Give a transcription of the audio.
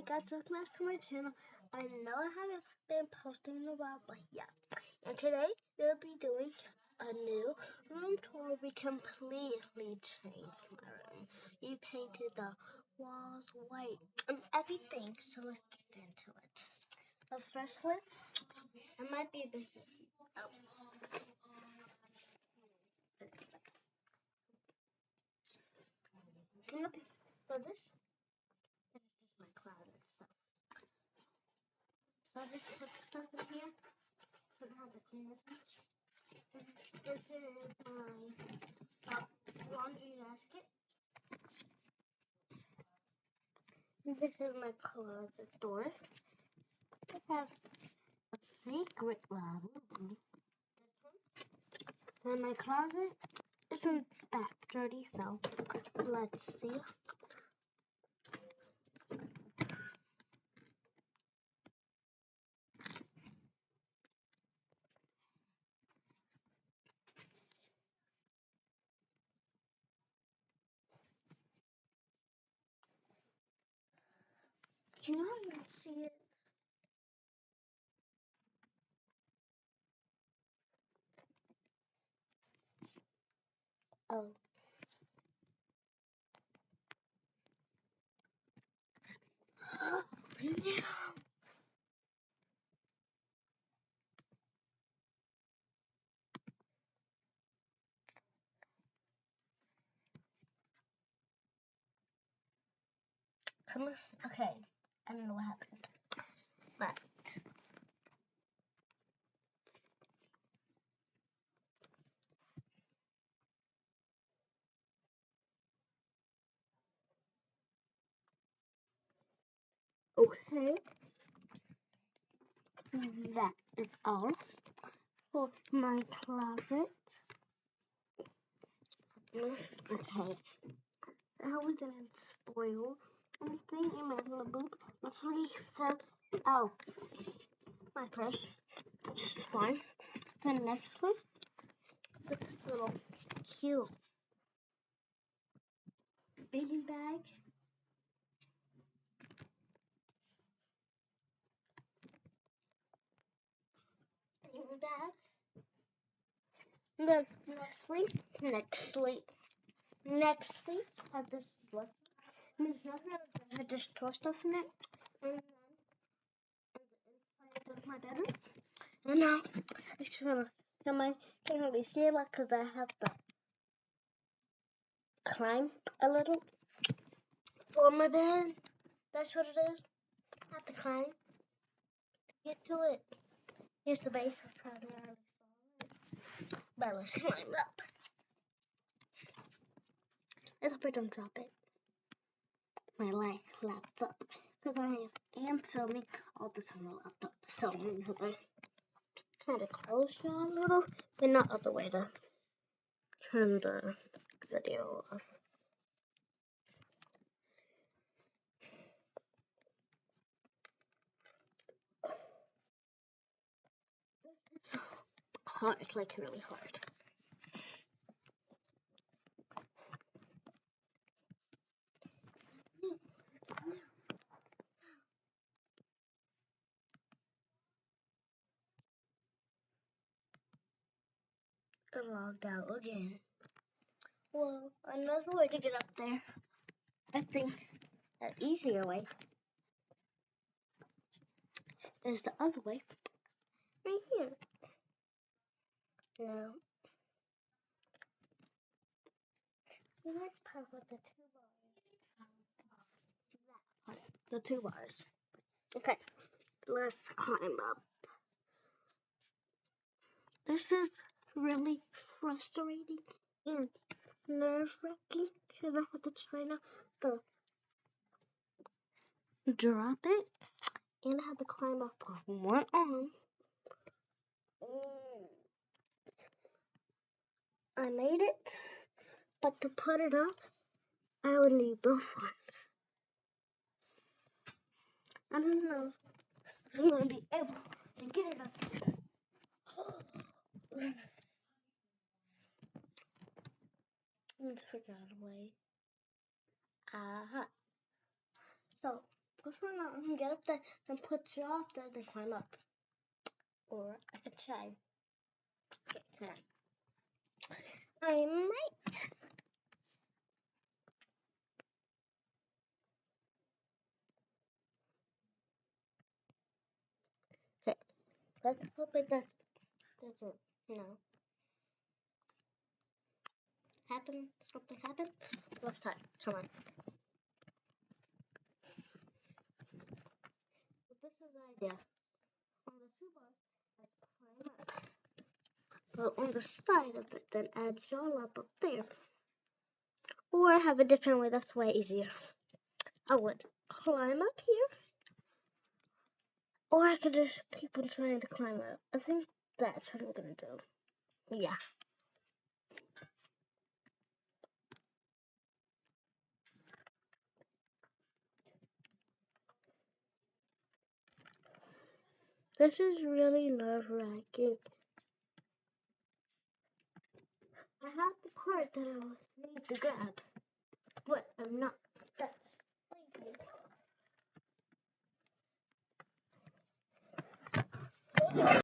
guys, welcome back to my channel. I know I haven't been posting in a while, but yeah. And today we'll be doing a new room tour. We completely changed my room. We painted the walls white and everything, so let's get into it. The first one, I might be a bit oh. So this is just my closet stuff. So I just put stuff in here. So I have to clean this much. This is my laundry basket. This is my closet door. It has a secret room. Then my closet isn't that dirty, so let's see. Do you know how you can see it? Oh. Come on. Okay. I don't know what happened. But okay. That is all for my closet. Okay. How was it spoiled? Anything in my little boob actually fell out my purse, which is fine. The next one, this little cute baby bag. Baby bag. The nextly, I have this dress. There's nothing I just throw stuff in it. And then on the inside of my bedroom. And now, it's just gonna, can't really see it because I have to climb a little for my bed. That's what it is. I have to climb to get to it. Here's the base. I probably already saw it. But let's climb up. Let's hope I don't drop it. My laptop. Because I am filming all this on the laptop. So I'm going to kind of close you a little, but not all the way to turn the video off. It's hard, like really hard. I logged out again. Well, another way to get up there, I think an easier way is the other way, right here. Now, let's part with the 2 bars. The 2 bars. Okay, let's climb up. This is really frustrating and nerve-wracking because I have to try not to drop it, and I have to climb up with one arm. I made it, but to put it up, I would need both arms. I don't know if I'm going to be able to get it up there. Let's figure out a way. Aha. So, Which one I can get up there, then put you off there, then climb up. Or I could try. Okay. I might. Okay. Let's hope it doesn't, happen. Something happen. Let's try. Come on. But this is the idea. On the two bars, I climb up. But on the side of it, then add y'all up there. Or have a different way. That's way easier. I would climb up here. Or I could just keep on trying to climb up. I think that's what I'm gonna do. Yeah. This is really nerve-wracking. I have the part that I need to grab, but I'm not